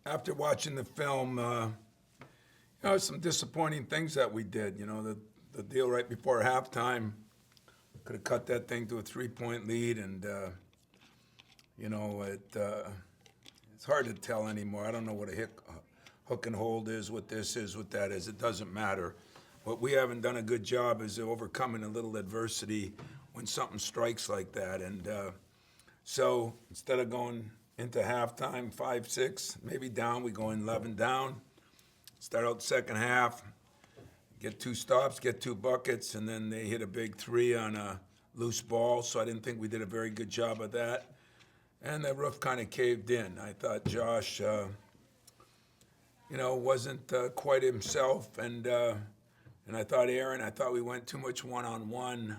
After watching the film, some disappointing things that we did. The deal right before halftime could have cut that thing to a 3-point lead, and it's hard to tell anymore. I don't know what a hook and hold is, what this is, what that is. It doesn't matter. What we haven't done a good job is overcoming a little adversity when something strikes like that, and so instead of going into halftime 5-6, maybe down, we go in 11 down. Start out second half, get 2 stops, get 2 buckets, and then they hit a big 3 on a loose ball. So I didn't think we did a very good job of that. And the roof kind of caved in. I thought Josh, wasn't quite himself, and I thought Aaron. I thought we went too much one-on-one.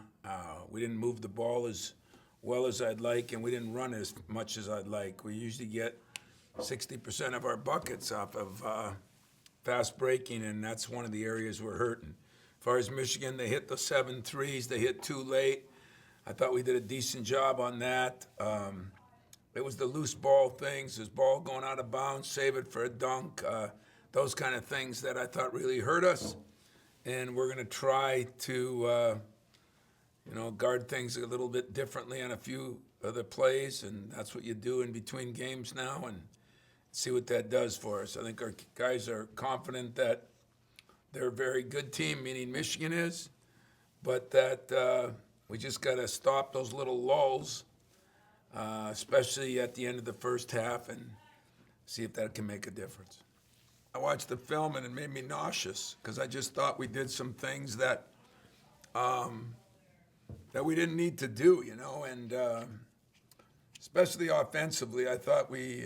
We didn't move the ball as well as I'd like, and we didn't run as much as I'd like. We usually get 60% of our buckets off of fast breaking, and that's one of the areas we're hurting. As far as Michigan, they hit the 7 threes. They hit too late. I thought we did a decent job on that. It was the loose ball things, this ball going out of bounds, save it for a dunk, those kind of things that I thought really hurt us. And we're going to try to guard things a little bit differently on a few other plays, and that's what you do in between games now, and see what that does for us. I think our guys are confident that they're a very good team, meaning Michigan is, but that we just got to stop those little lulls, especially at the end of the first half, and see if that can make a difference. I watched the film and it made me nauseous because I just thought we did some things that we didn't need to do, and especially offensively. I thought we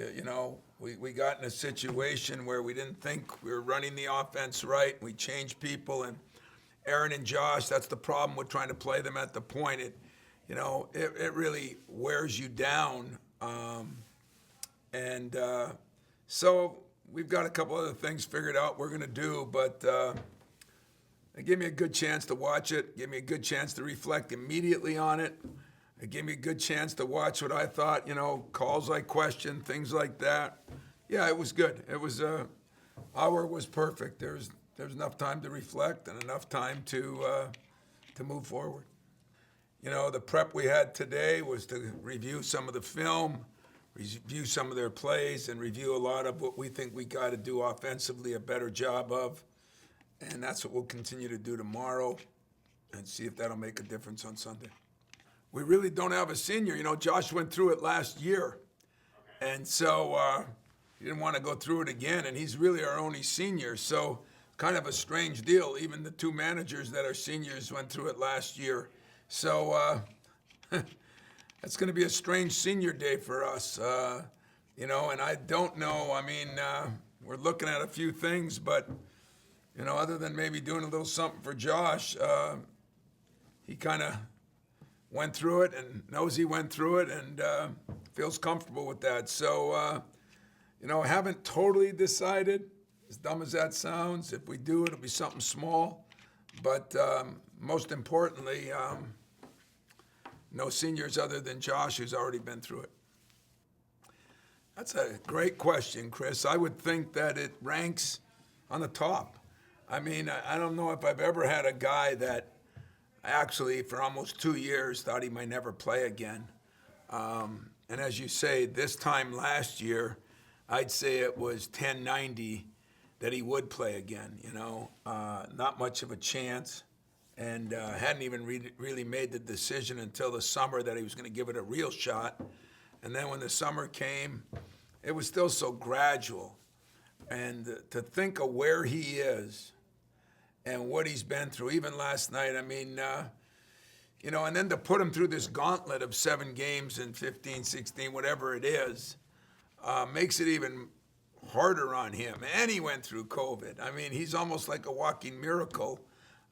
got in a situation where we didn't think we were running the offense right. We changed people, and Aaron and Josh, that's the problem with trying to play them at the point. It really wears you down, and so we've got a couple other things figured out we're going to do, but it gave me a good chance to watch it, gave me a good chance to reflect immediately on it. It gave me a good chance to watch what I thought, calls I questioned, things like that. Yeah, it was good. It was, hour was perfect. There was enough time to reflect and enough time to move forward. The prep we had today was to review some of the film, review some of their plays, and review a lot of what we think we got to do offensively a better job of. And that's what we'll continue to do tomorrow and see if that'll make a difference on Sunday. We really don't have a senior. Josh went through it last year. And so he didn't want to go through it again. And he's really our only senior. So kind of a strange deal. Even the 2 managers that are seniors went through it last year. So it's going to be a strange senior day for us. And I don't know. I mean, we're looking at a few things, but other than maybe doing a little something for Josh, he kind of went through it and knows he went through it and feels comfortable with that. So, I haven't totally decided, as dumb as that sounds. If we do, it'll be something small. But most importantly, no seniors other than Josh, who's already been through it. That's a great question, Chris. I would think that it ranks on the top. I mean, I don't know if I've ever had a guy that actually for almost 2 years thought he might never play again. And as you say, this time last year, I'd say it was 1090 that he would play again, not much of a chance, and hadn't even really made the decision until the summer that he was going to give it a real shot. And then when the summer came, it was still so gradual. And to think of where he is and what he's been through, even last night, I mean, and then to put him through this gauntlet of 7 games and 15, 16, whatever it is, makes it even harder on him. And he went through COVID. I mean, he's almost like a walking miracle.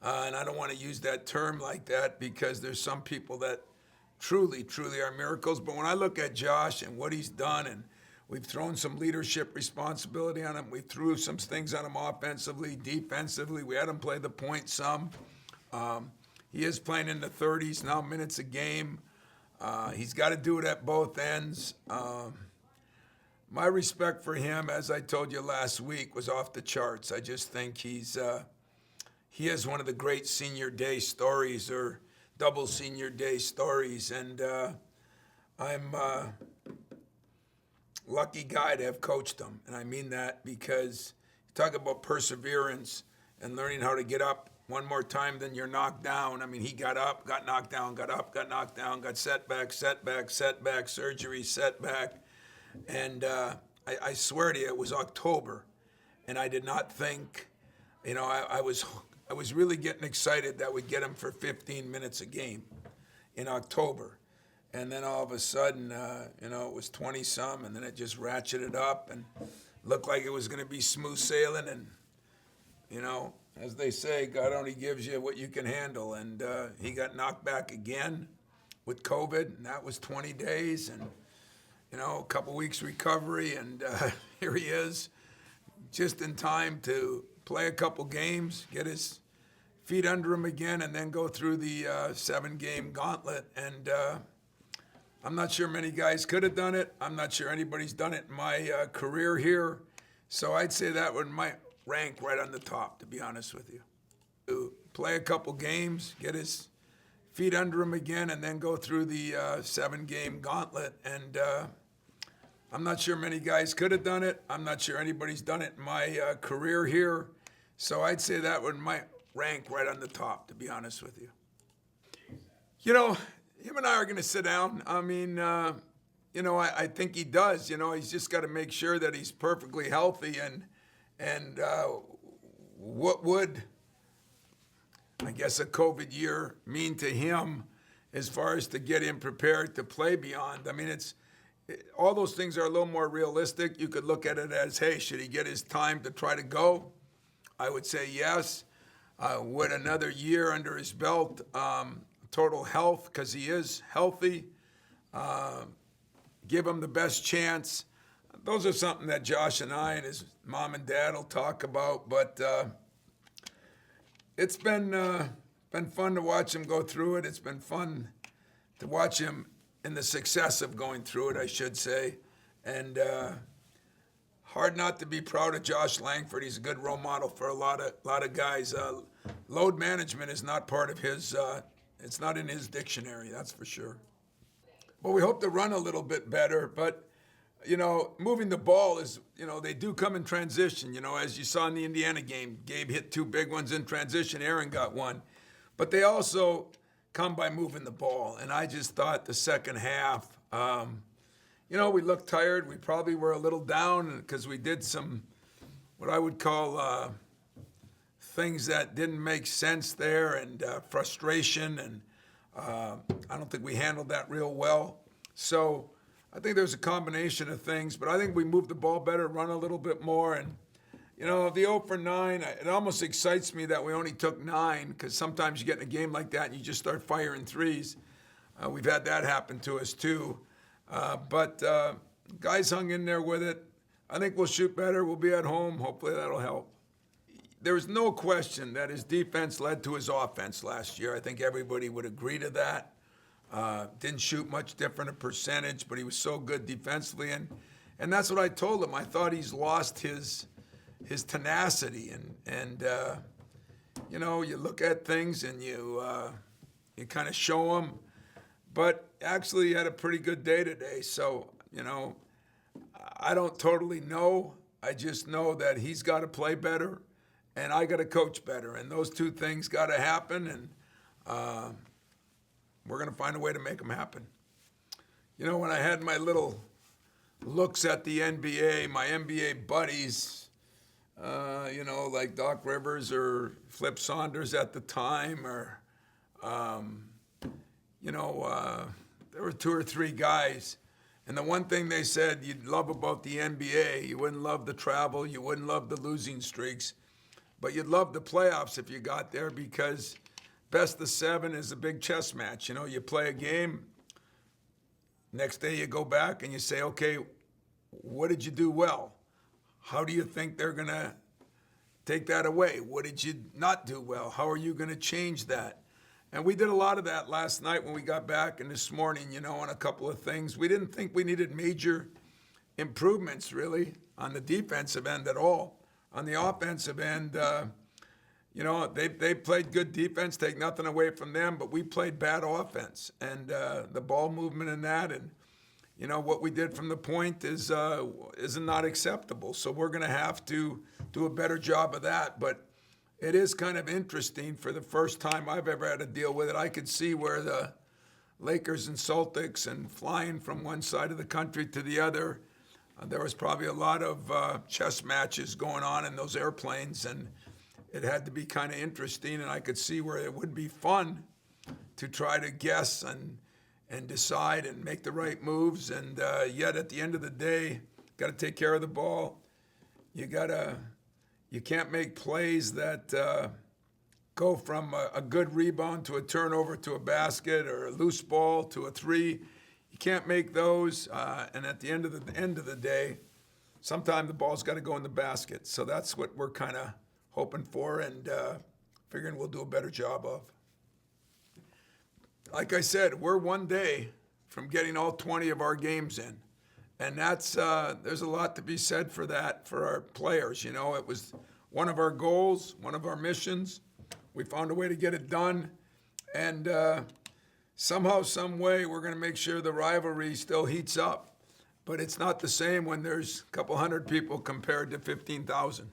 And I don't want to use that term like that because there's some people that truly, truly are miracles. But when I look at Josh and what he's done, and we've thrown some leadership responsibility on him. We threw some things on him offensively, defensively. We had him play the point some. He is playing in the 30s now, minutes a game. He's got to do it at both ends. My respect for him, as I told you last week, was off the charts. I just think he is one of the great senior day stories or double senior day stories, and I'm lucky guy to have coached him. And I mean that because you talk about perseverance and learning how to get up one more time than you're knocked down. I mean, he got up, got knocked down, got up, got knocked down, got setback, setback, setback, surgery, setback. And I swear to you, it was October. And I did not think, I was really getting excited that we'd get him for 15 minutes a game in October. And then all of a sudden, it was 20 some, and then it just ratcheted up and looked like it was going to be smooth sailing. And, as they say, God only gives you what you can handle. And he got knocked back again with COVID, and that was 20 days. And, a couple weeks recovery, and here he is, just in time to play a couple games, get his feet under him again, and then go through the 7-game gauntlet. And I'm not sure many guys could have done it. I'm not sure anybody's done it in my career here. So I'd say that might rank right on the top, to be honest with you. To play a couple games, get his feet under him again, and then go through the 7-game gauntlet. And I'm not sure many guys could have done it. I'm not sure anybody's done it in my career here. So I'd say that might rank right on the top, to be honest with you. Him and I are going to sit down. I mean, I think he does. He's just got to make sure that he's perfectly healthy. And what would, I guess, a COVID year mean to him as far as to get him prepared to play beyond? I mean, all those things are a little more realistic. You could look at it as, hey, should he get his time to try to go? I would say yes. Would another year under his belt, total health, because he is healthy, give him the best chance? Those are something that Josh and I and his mom and dad will talk about. But it's been fun to watch him go through it. It's been fun to watch him in the success of going through it, I should say. And hard not to be proud of Josh Langford. He's a good role model for a lot of guys. Load management is not part of his, it's not in his dictionary, that's for sure. Well, we hope to run a little bit better, but, moving the ball is, they do come in transition. As you saw in the Indiana game, Gabe hit 2 big ones in transition, Aaron got 1. But they also come by moving the ball. And I just thought the second half, we looked tired. We probably were a little down because we did some, what I would call things that didn't make sense there, and frustration. And I don't think we handled that real well. So I think there's a combination of things, but I think we moved the ball better, run a little bit more. And, the 0 for 9, it almost excites me that we only took 9, because sometimes you get in a game like that and you just start firing threes. We've had that happen to us too. But guys hung in there with it. I think we'll shoot better. We'll be at home. Hopefully that'll help. There's no question that his defense led to his offense last year. I think everybody would agree to that. Didn't shoot much different a percentage, but he was so good defensively. And that's what I told him. I thought he's lost his tenacity. And you look at things and you kind of show them. But actually, he had a pretty good day today. So, I don't totally know. I just know that he's got to play better, and I got to coach better. And those two things got to happen, and we're going to find a way to make them happen. When I had my little looks at the NBA, my NBA buddies, like Doc Rivers or Flip Saunders at the time, or, there were 2 or 3 guys. And the one thing they said you'd love about the NBA, you wouldn't love the travel, you wouldn't love the losing streaks, but you'd love the playoffs if you got there, because best of 7 is a big chess match. You play a game, next day you go back and you say, okay, what did you do well? How do you think they're going to take that away? What did you not do well? How are you going to change that? And we did a lot of that last night when we got back, and this morning, on a couple of things. We didn't think we needed major improvements really on the defensive end at all. On the offensive end, they played good defense, take nothing away from them, but we played bad offense. And the ball movement in that, and what we did from the point is not acceptable. So we're going to have to do a better job of that. But it is kind of interesting. For the first time I've ever had to deal with it, I could see where the Lakers and Celtics and flying from one side of the country to the other, there was probably a lot of chess matches going on in those airplanes, and it had to be kind of interesting. And I could see where it would be fun to try to guess and decide and make the right moves. And yet at the end of the day, got to take care of the ball. You can't make plays that go from a good rebound to a turnover to a basket, or a loose ball to a three. You can't make those. And at the end of the day, sometimes the ball's got to go in the basket. So that's what we're kind of hoping for, and figuring we'll do a better job of. Like I said, we're one day from getting all 20 of our games in. And that's there's a lot to be said for that, for our players. It was one of our goals, one of our missions. We found a way to get it done. And somehow, some way, we're going to make sure the rivalry still heats up. But it's not the same when there's a couple hundred people compared to 15,000.